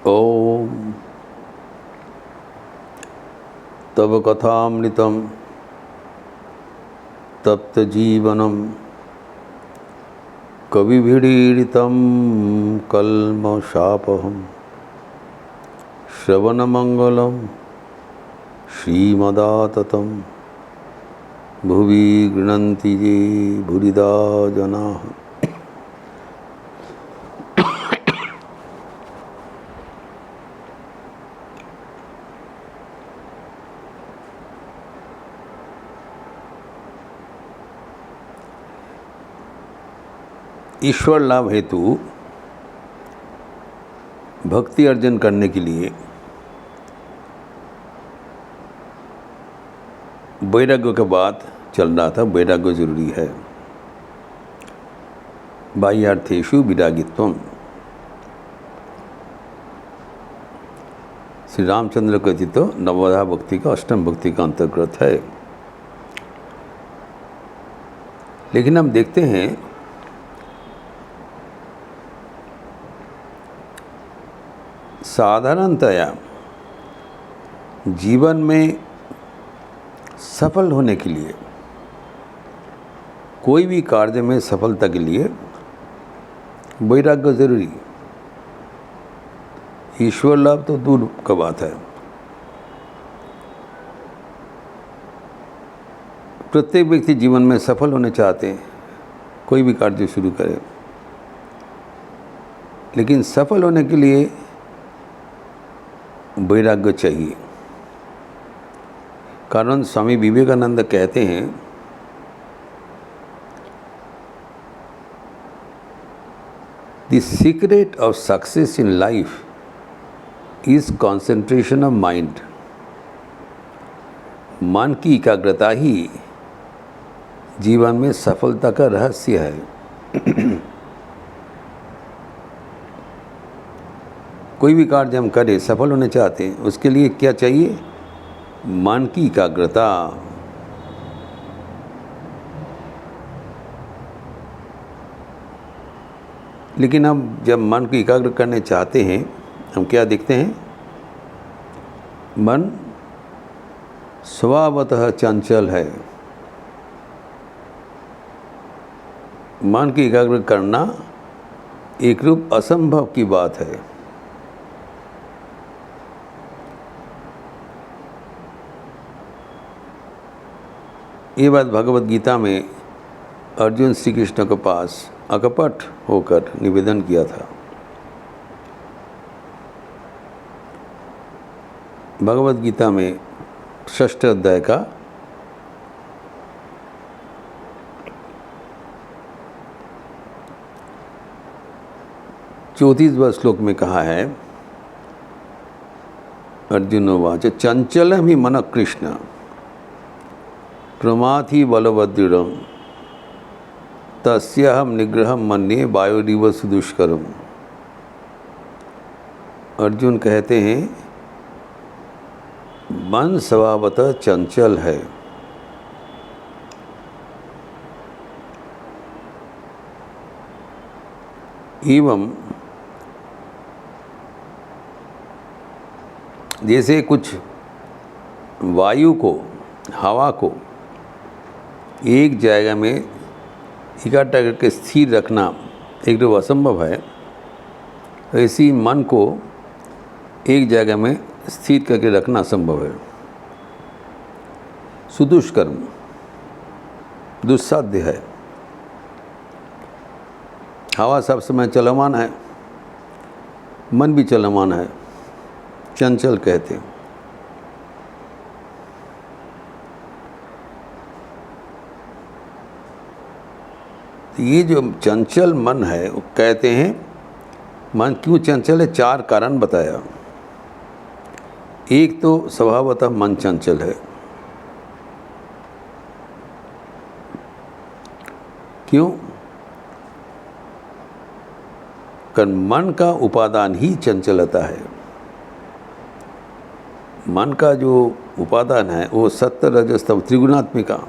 ओम तव कथामृतं तप्त जीवनम कविभिरीडितं कल्मषापहं श्रवणमंगलं श्रीमदाततं भुवि गृह्णन्ति ये भूरिदा जनाः। ईश्वर लाभ हेतु भक्ति अर्जन करने के लिए वैराग्य के बाद चल रहा था। वैराग्य जरूरी है। बाह्यार्थेषु विरागित्वम। श्री रामचंद्र कथित तो नवधा भक्ति का अष्टम भक्ति का अंतर्गत है। लेकिन हम देखते हैं साधारणतया जीवन में सफल होने के लिए, कोई भी कार्य में सफलता के लिए वैराग्य जरूरी। ईश्वर लाभ तो दूर का बात है। प्रत्येक व्यक्ति जीवन में सफल होने चाहते हैं, कोई भी कार्य शुरू करे, लेकिन सफल होने के लिए वैराग्य चाहिए। कारण स्वामी विवेकानंद कहते हैं, the secret of success in life is concentration of mind. मन की एकाग्रता ही जीवन में सफलता का रहस्य है। कोई भी कार्य हम करें, सफल होने चाहते हैं, उसके लिए क्या चाहिए? मन की एकाग्रता। लेकिन हम जब मन को एकाग्र करने चाहते हैं, हम क्या देखते हैं? मन स्वभावतः चंचल है। मन की एकाग्र करना एक रूप असंभव की बात है। ये बात भगवत गीता में अर्जुन श्री कृष्ण के पास अकपट होकर निवेदन किया था। भगवत गीता में 6ठ अध्याय का 34वां श्लोक में कहा है, अर्जुन उवाच चंचलम हि मन कृष्ण प्रमाथि बलवदृढ़ं तस्याहं निग्रहं मन्ये वायुरिव सुदुष्करम्। अर्जुन कहते हैं, मन स्वभावतः चंचल है। एवं जैसे कुछ वायु को, हवा को एक जगह में इकट्ठा करके स्थिर रखना एक तो असंभव है, ऐसे ही मन को एक जगह में स्थिर करके रखना संभव है। सुदुष्कर्म, दुस्साध्य है। हवा सब समय चलमान है, मन भी चलमान है, चंचल कहते हैं। ये जो चंचल मन है, वो कहते हैं मन क्यों चंचल है? 4 कारण बताया। एक तो स्वभावतः मन चंचल है। क्यों? कारण मन का उपादान ही चंचलता है। मन का जो उपादान है वो सत्व रजस तम त्रिगुणात्मिका।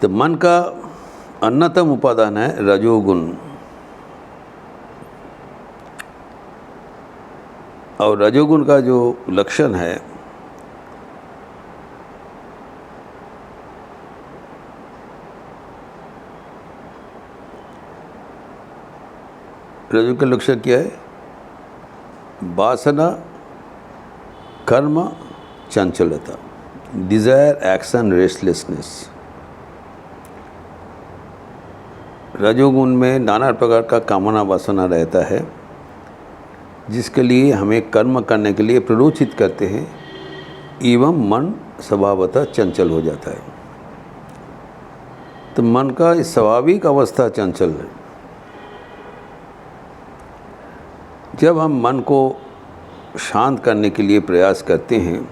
तो मन का अन्यतम उपादान है रजोगुण। और रजोगुण का जो लक्षण है रजोगुण का लक्षण क्या है? वासना, कर्म, चंचलता, डिजायर, एक्शन, रेस्टलेसनेस। रजोगुण में नाना प्रकार का कामना वासना रहता है, जिसके लिए हमें कर्म करने के लिए प्ररोचित करते हैं, एवं मन स्वभावतः चंचल हो जाता है। तो मन का स्वाभाविक अवस्था चंचल है। जब हम मन को शांत करने के लिए प्रयास करते हैं,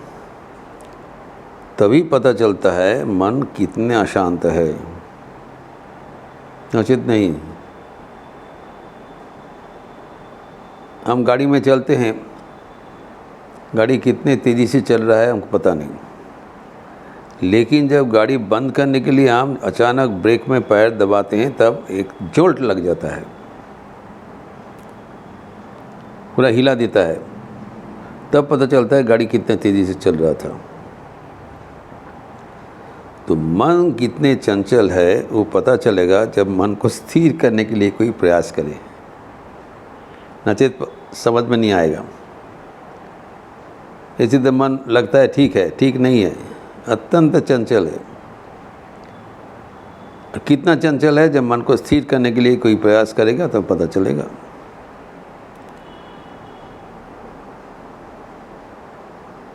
तभी पता चलता है मन कितने अशांत है, नचित नहीं। हम गाड़ी में चलते हैं, गाड़ी कितने तेज़ी से चल रहा है हमको पता नहीं, लेकिन जब गाड़ी बंद करने के लिए हम अचानक ब्रेक में पैर दबाते हैं, तब एक जोल्ट लग जाता है, पूरा हिला देता है। तब पता चलता है गाड़ी कितने तेज़ी से चल रहा था। तो मन कितने चंचल है वो पता चलेगा जब मन को स्थिर करने के लिए कोई प्रयास करे, नचेत समझ में नहीं आएगा। इसी तरह मन लगता है ठीक है, ठीक नहीं है, अत्यंत चंचल है। कितना चंचल है, जब मन को स्थिर करने के लिए कोई प्रयास करेगा तब पता चलेगा।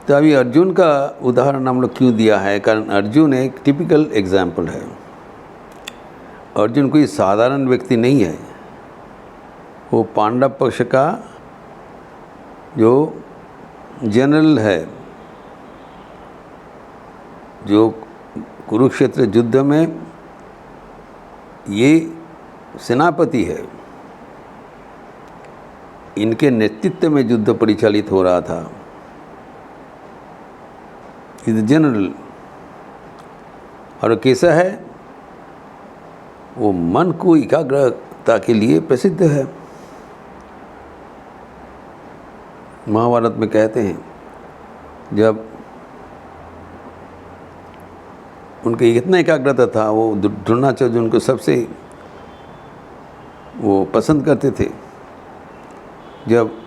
तो अभी अर्जुन का उदाहरण हम लोग क्यों दिया है? कारण अर्जुन एक टिपिकल एग्जाम्पल है। अर्जुन कोई साधारण व्यक्ति नहीं है, वो पांडव पक्ष का जो जनरल है, जो कुरुक्षेत्र युद्ध में ये सेनापति है। इनके नेतृत्व में युद्ध परिचालित हो रहा था। Is general. और कैसा है? वो मन को एकाग्रता के लिए प्रसिद्ध है। महाभारत में कहते हैं, जब उनके इतना एकाग्रता था, वो द्रोणाचार्य उनको सबसे वो पसंद करते थे। जब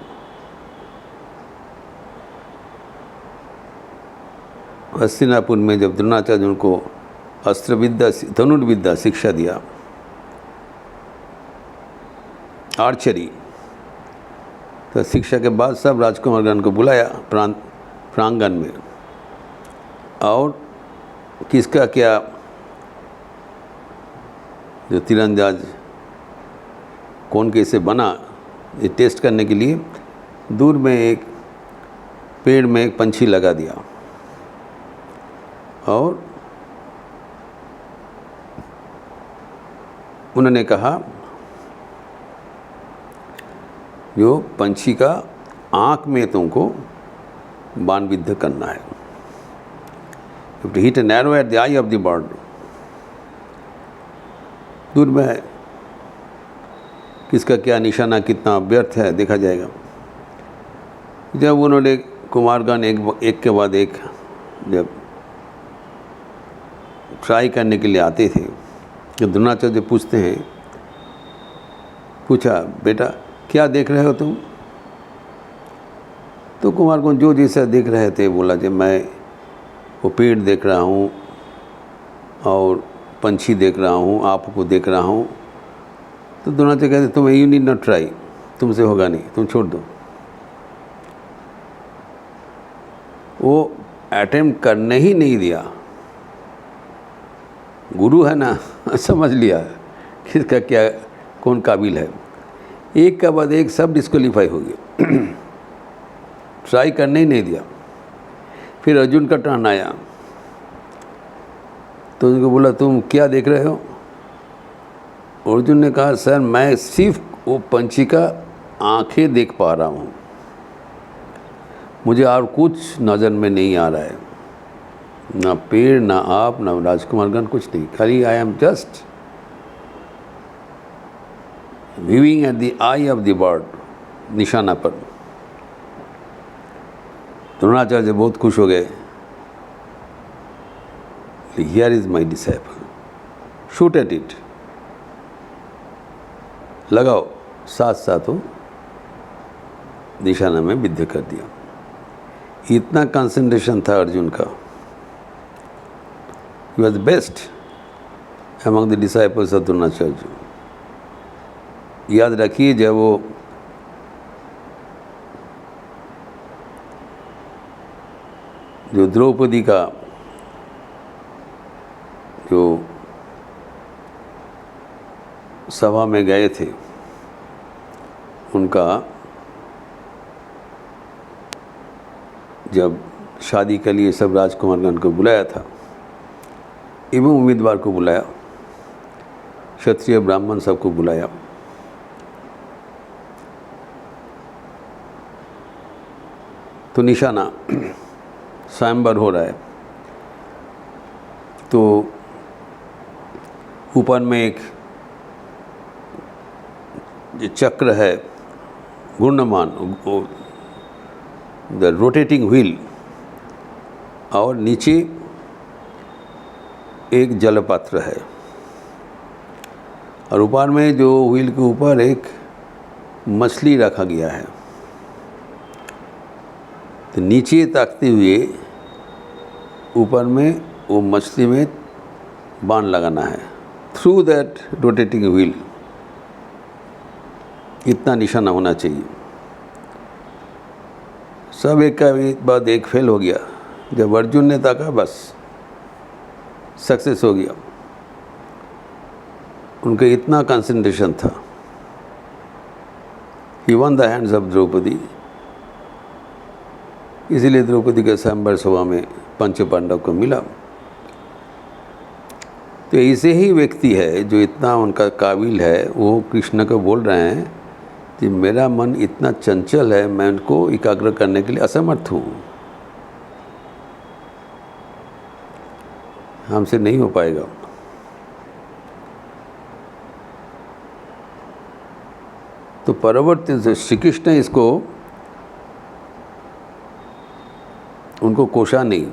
हस्तिनापुर में जब द्रोणाचार्य उनको अस्त्र विद्या, धनुर्विद्या शिक्षा दिया, आर्चरी, तो शिक्षा के बाद सब राजकुमारगण को बुलाया प्रांगण में, और किसका क्या जो तीरंदाज कौन कैसे बना, ये टेस्ट करने के लिए दूर में एक पेड़ में एक पंछी लगा दिया, और उन्होंने कहा जो पंछी का आँख में तुमको बाण विद्ध करना है। Hit an arrow at the I of the bird. दूर में है, किसका क्या निशाना कितना व्यर्थ है देखा जाएगा। जब उन्होंने कुमारगण एक के बाद एक जब ट्राई करने के लिए आते थे, जब द्रोणाचार्य पूछते हैं, पूछा बेटा क्या देख रहे हो तुम? तो कुमारगण जो जैसा देख रहे थे बोला, जब मैं वो पेड़ देख रहा हूँ और पंछी देख रहा हूँ, आपको देख रहा हूँ। तो द्रोणाचार्य कहते तुम यू नीड नॉट ट्राई, तुमसे होगा नहीं, तुम छोड़ दो। वो अटेम्प्ट करने ही नहीं दिया। गुरु है ना, समझ लिया किसका क्या कौन काबिल है। एक के बाद एक सब डिस्क्वालीफाई हो गए। ट्राई करने ही नहीं दिया। फिर अर्जुन का टर्न आया, तो उनको बोला तुम क्या देख रहे हो? अर्जुन ने कहा सर मैं सिर्फ वो पंछी का आंखें देख पा रहा हूँ, मुझे और कुछ नज़र में नहीं आ रहा है, ना पेड़ ना आप ना राजकुमारगण, कुछ नहीं, खाली I am just viewing at the I of the bird, निशाना पर। द्रोणाचार्य बहुत खुश हो गए, here is my disciple, shoot at it, लगाओ। साथ साथ वो निशाना में विद्य कर दिया। इतना कंसंट्रेशन था अर्जुन का। He was best among the disciples of Dronacharya. याद रखिए, जब वो जो द्रौपदी का जो सभा में गए थे, उनका जब शादी के लिए सब राजकुमारगण को बुलाया था, एवं उम्मीदवार को बुलाया, क्षत्रिय ब्राह्मण सबको बुलाया, तो निशाना स्वयंवर हो रहा है, तो ऊपर में एक जो चक्र है घूर्णमान, द रोटेटिंग व्हील, और नीचे एक जलपात्र है, और ऊपर में जो व्हील के ऊपर एक मछली रखा गया है। तो नीचे ताकते हुए ऊपर में वो मछली में बाण लगाना है, थ्रू दैट रोटेटिंग व्हील। इतना निशाना होना चाहिए। सब एक का बाद एक फेल हो गया। जब अर्जुन ने ताका, बस सक्सेस हो गया। उनका इतना कंसंट्रेशन था। He won the hands of Draupadi. इसीलिए द्रौपदी के स्वयंवर सभा में पंच पांडव को मिला। तो ऐसे ही व्यक्ति है जो इतना उनका काबिल है, वो कृष्ण को बोल रहे हैं कि मेरा मन इतना चंचल है, मैं उनको एकाग्र करने के लिए असमर्थ हूँ, हमसे नहीं हो पाएगा। तो परवर्ती श्री कृष्ण इसको उनको कोशा नहीं,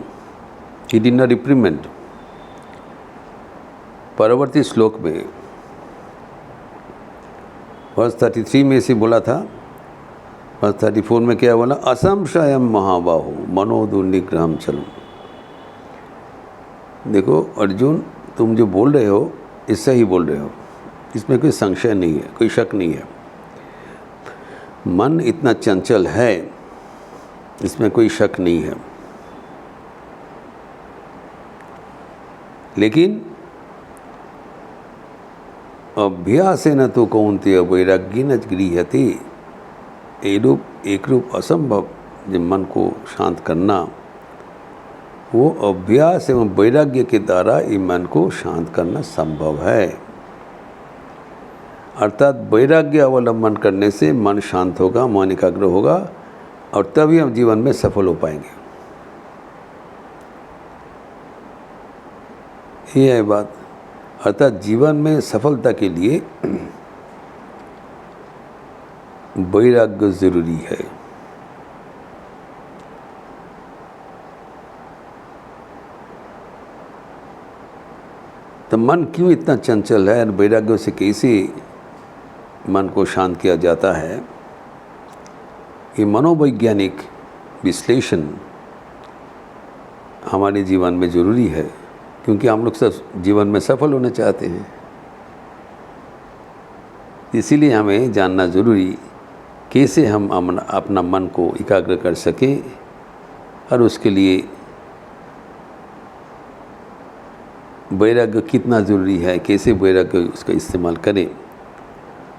ही डिड नॉट रिप्रीमेंड। परवर्ती श्लोक में वर्स 33 में इसे बोला था, वर्स 34 में क्या बोला, असंशयम महाबाहु मनोदुर्निग्रहम चलम। देखो अर्जुन, तुम जो बोल रहे हो इससे ही बोल रहे हो, इसमें कोई संशय नहीं है, कोई शक नहीं है। मन इतना चंचल है, इसमें कोई शक नहीं है। लेकिन अभ्यासेन तो कौन्तेय वैराग्येन गृह्यते। एक रूप असंभव जो मन को शांत करना, वो अभ्यास एवं वैराग्य के द्वारा ये मन को शांत करना संभव है। अर्थात वैराग्य अवलंबन करने से मन शांत होगा, मन एकाग्र होगा, और तभी हम जीवन में सफल हो पाएंगे। ये है बात। अर्थात जीवन में सफलता के लिए वैराग्य जरूरी है। तो मन क्यों इतना चंचल है और वैराग्य से कैसे मन को शांत किया जाता है, ये मनोवैज्ञानिक विश्लेषण हमारे जीवन में ज़रूरी है, क्योंकि हम लोग सब जीवन में सफल होना चाहते हैं। इसीलिए हमें जानना ज़रूरी कैसे हम अपना मन को एकाग्र कर सकें, और उसके लिए वैराग्य कितना ज़रूरी है, कैसे वैराग्य उसका इस्तेमाल करें,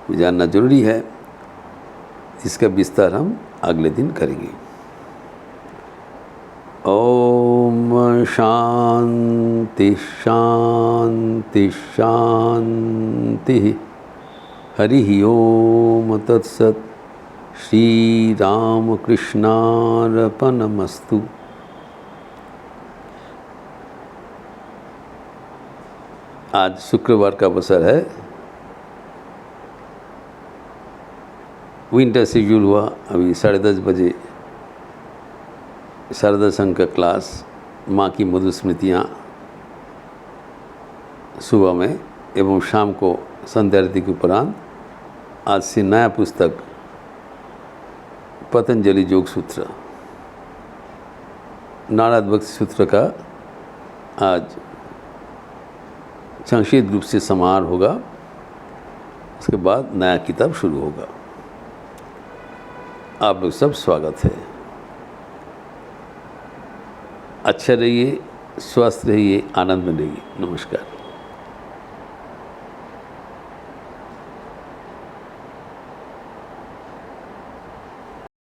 वो जानना ज़रूरी है। इसका विस्तार हम अगले दिन करेंगे। ओम शांति शांति शांति। हरि ओम तत्सत। श्री राम कृष्णार्पणमस्तु। आज शुक्रवार का अवसर है। विंटर शेड्यूल हुआ, अभी 10:30 बजे शारदा संघ का क्लास माँ की मधुर स्मृतियाँ सुबह में एवं शाम को संध्या आरती के उपरांत आज से नया पुस्तक पतंजलि योग सूत्र नारद भक्ति सूत्र का आज संक्षिप्त रूप से समारोह होगा। उसके बाद नया किताब शुरू होगा। आप लोग सब स्वागत है। अच्छे रहिए, स्वस्थ रहिए, आनंद में रहिए। नमस्कार।